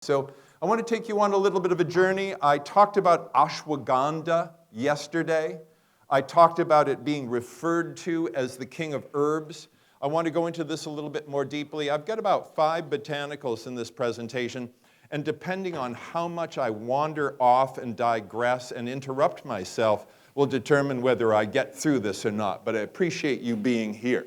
So I want to take you on a little bit of a journey. I talked about ashwagandha yesterday. I talked about it being referred to as the king of herbs. I want to go into this a little bit more deeply. I've got about 5 botanicals in this presentation, and depending on how much I wander off and digress and interrupt myself will determine whether I get through this or not, but I appreciate you being here.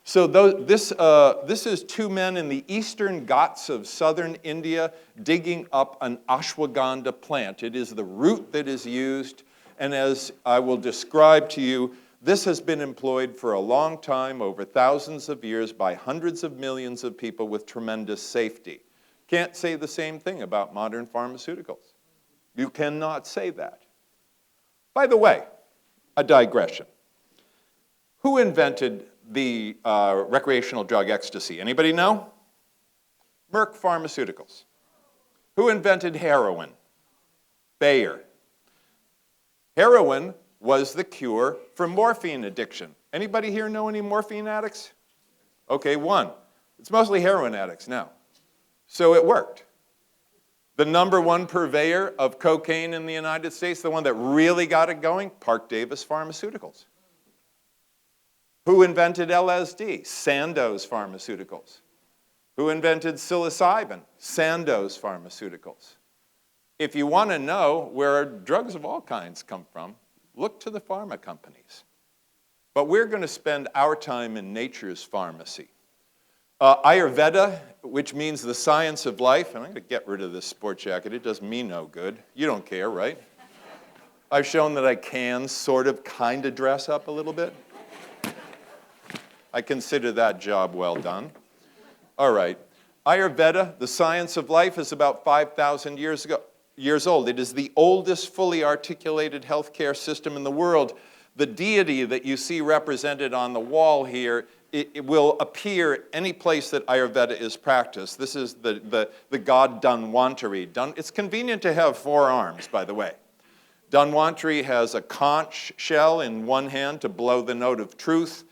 So this is 2 men in the eastern Ghats of southern India digging up an ashwagandha plant. It is the root that is used, and as I will describe to you, this has been employed for a long time, over thousands of years, by hundreds of millions of people with tremendous safety. Can't say the same thing about modern pharmaceuticals. You cannot say that. By the way, a digression. Who invented the recreational drug ecstasy? Anybody know? Merck Pharmaceuticals. Who invented heroin? Bayer. Heroin was the cure for morphine addiction. Anybody here know any morphine addicts? Okay, 1. It's mostly heroin addicts now. So it worked. The #1 purveyor of cocaine in the United States, the one that really got it going, Parke-Davis Pharmaceuticals. Who invented LSD? Sandoz Pharmaceuticals. Who invented psilocybin? Sandoz Pharmaceuticals. If you want to know where drugs of all kinds come from, look to the pharma companies. But we're going to spend our time in nature's pharmacy. Ayurveda, which means the science of life, and I'm going to get rid of this sport jacket. It does me no good. You don't care, right? I've shown that I can sort of, kind of dress up a little bit. I consider that job well done. All right. Ayurveda, the science of life, is about 5,000 years old. It is the oldest fully articulated healthcare system in the world. The deity that you see represented on the wall here, it will appear any place that Ayurveda is practiced. This is the god Dhanvantari. It's convenient to have 4 arms, by the way. Dhanvantari has a conch shell in one hand to blow the note of truth.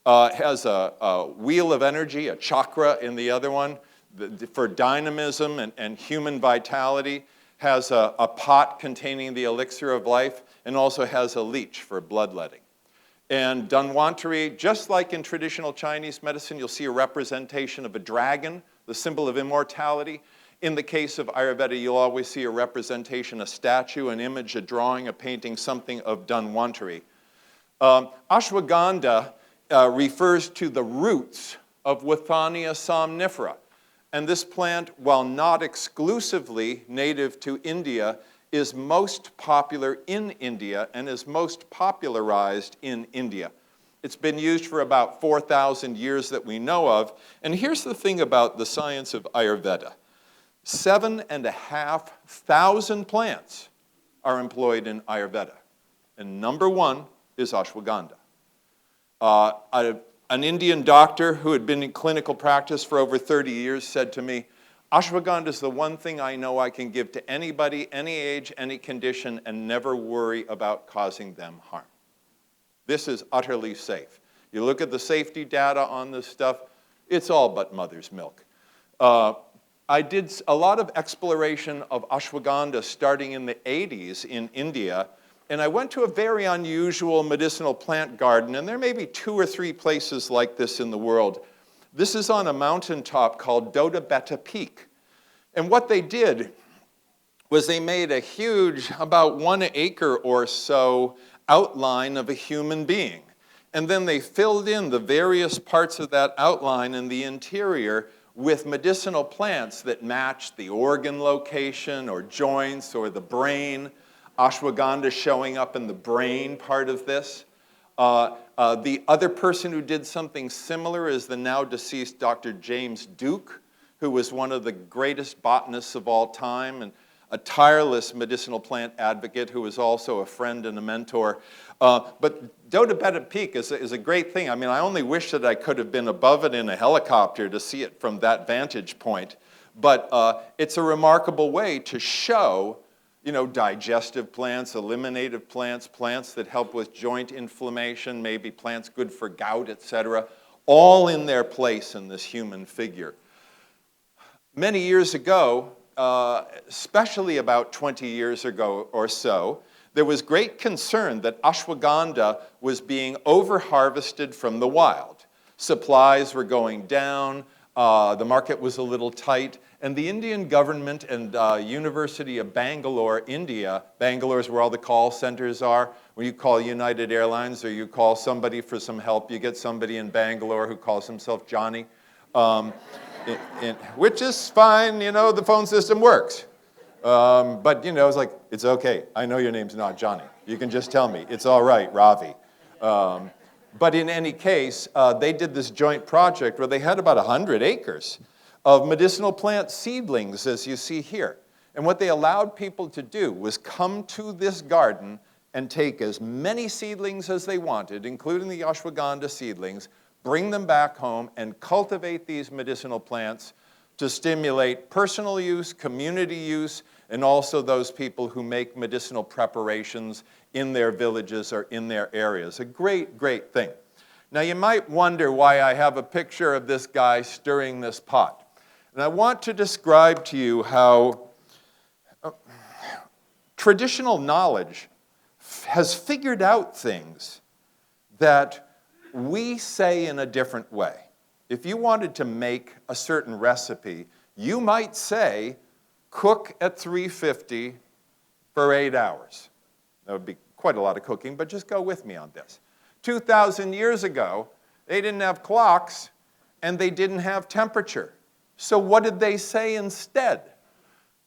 Has a wheel of energy, a chakra in the other one, for dynamism and human vitality. Has a pot containing the elixir of life, and also has a leech for bloodletting. And Dhanvantari, just like in traditional Chinese medicine, you'll see a representation of a dragon, the symbol of immortality. In the case of Ayurveda, you'll always see a representation, a statue, an image, a drawing, a painting, something of Dhanvantari. Ashwagandha refers to the roots of Withania somnifera. And this plant, while not exclusively native to India, is most popular in India and is most popularized in India. It's been used for about 4,000 years that we know of. And here's the thing about the science of Ayurveda. 7,500 plants are employed in Ayurveda. And #1 is ashwagandha. An Indian doctor who had been in clinical practice for over 30 years said to me, ashwagandha is the one thing I know I can give to anybody, any age, any condition, and never worry about causing them harm. This is utterly safe. You look at the safety data on this stuff, it's all but mother's milk. I did a lot of exploration of ashwagandha starting in the 80s in India, and I went to a very unusual medicinal plant garden, and there may be 2 or 3 places like this in the world. This is on a mountaintop called Dodabetta Peak. And what they did was they made a huge, about 1 acre or so, outline of a human being. And then they filled in the various parts of that outline in the interior with medicinal plants that matched the organ location or joints or the brain. Ashwagandha showing up in the brain part of this. The other person who did something similar is the now deceased Dr. James Duke, who was one of the greatest botanists of all time and a tireless medicinal plant advocate who was also a friend and a mentor. But Dodabetta Peak is a great thing. I mean, I only wish that I could have been above it in a helicopter to see it from that vantage point. But it's a remarkable way to show digestive plants, eliminative plants, plants that help with joint inflammation, maybe plants good for gout, etc., all in their place in this human figure. Many years ago, especially about 20 years ago or so, there was great concern that ashwagandha was being over-harvested from the wild. Supplies were going down, the market was a little tight, and the Indian government and University of Bangalore, India, Bangalore is where all the call centers are. When you call United Airlines or you call somebody for some help, you get somebody in Bangalore who calls himself Johnny, which is fine, you know, the phone system works. But, you know, it's like, it's okay. I know your name's not Johnny. You can just tell me. It's all right, Ravi. But in any case, they did this joint project where they had about 100 acres of medicinal plant seedlings, as you see here. And what they allowed people to do was come to this garden and take as many seedlings as they wanted, including the ashwagandha seedlings, bring them back home and cultivate these medicinal plants to stimulate personal use, community use, and also those people who make medicinal preparations in their villages or in their areas. A great, great thing. Now you might wonder why I have a picture of this guy stirring this pot. And I want to describe to you how traditional knowledge has figured out things that we say in a different way. If you wanted to make a certain recipe, you might say, cook at 350 for 8 hours. That would be quite a lot of cooking, but just go with me on this. 2,000 years ago, they didn't have clocks and they didn't have temperature. So what did they say instead?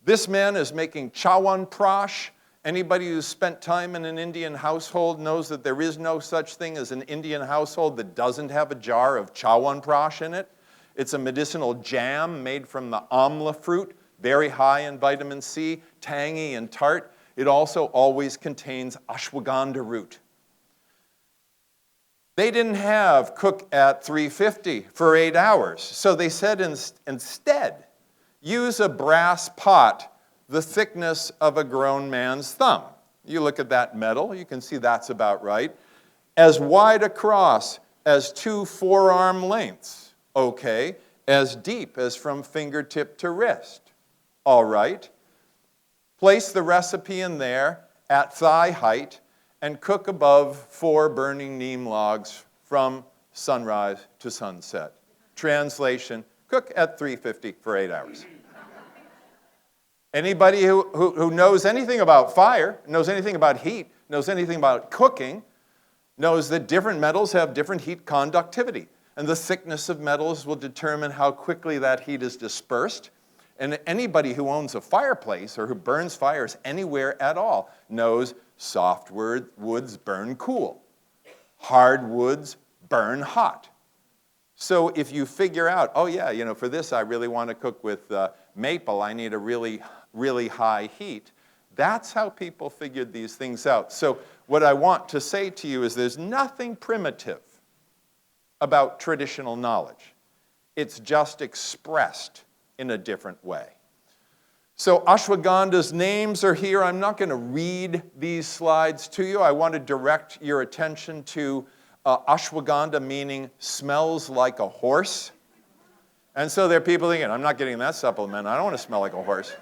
This man is making chawanprash. Anybody who's spent time in an Indian household knows that there is no such thing as an Indian household that doesn't have a jar of chawanprash in it. It's a medicinal jam made from the amla fruit, very high in vitamin C, tangy and tart. It also always contains ashwagandha root. They didn't have cook at 350 for 8 hours. So they said instead, use a brass pot the thickness of a grown man's thumb. You look at that metal, you can see that's about right. As wide across as 2 forearm lengths. Okay. As deep as from fingertip to wrist. All right. Place the recipe in there at thigh height and cook above 4 burning neem logs from sunrise to sunset. Translation, cook at 350 for 8 hours. Anybody who knows anything about fire, knows anything about heat, knows anything about cooking, knows that different metals have different heat conductivity. And the thickness of metals will determine how quickly that heat is dispersed. And anybody who owns a fireplace or who burns fires anywhere at all knows soft woods burn cool. Hard woods burn hot. So if you figure out, oh yeah, you know, for this I really want to cook with maple, I need a really, really high heat. That's how people figured these things out. So what I want to say to you is there's nothing primitive about traditional knowledge. It's just expressed in a different way. So ashwagandha's names are here. I'm not going to read these slides to you. I want to direct your attention to ashwagandha, meaning smells like a horse. And so there are people thinking, I'm not getting that supplement. I don't want to smell like a horse.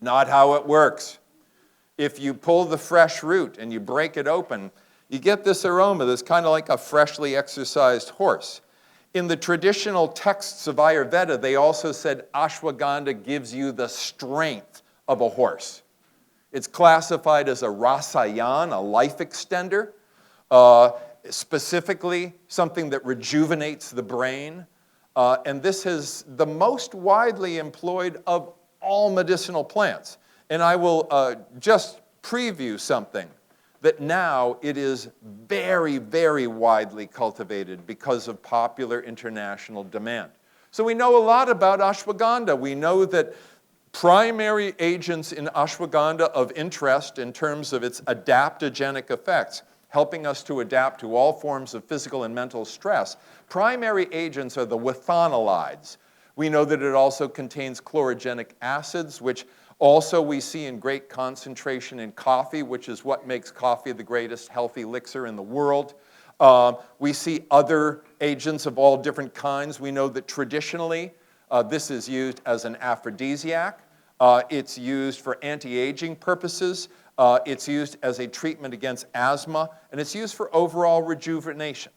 Not how it works. If you pull the fresh root and you break it open, you get this aroma that's kind of like a freshly exercised horse. In the traditional texts of Ayurveda, they also said ashwagandha gives you the strength of a horse. It's classified as a rasayan, a life extender, specifically something that rejuvenates the brain. And this is the most widely employed of all medicinal plants. And I will just preview something that now it is very, very widely cultivated because of popular international demand. So we know a lot about ashwagandha. We know that primary agents in ashwagandha of interest in terms of its adaptogenic effects, helping us to adapt to all forms of physical and mental stress, primary agents are the withanolides. We know that it also contains chlorogenic acids, which also we see in great concentration in coffee, which is what makes coffee the greatest healthy elixir in the world. We see other agents of all different kinds. We know that traditionally, This is used as an aphrodisiac. It's used for anti-aging purposes. It's used as a treatment against asthma, and it's used for overall rejuvenation.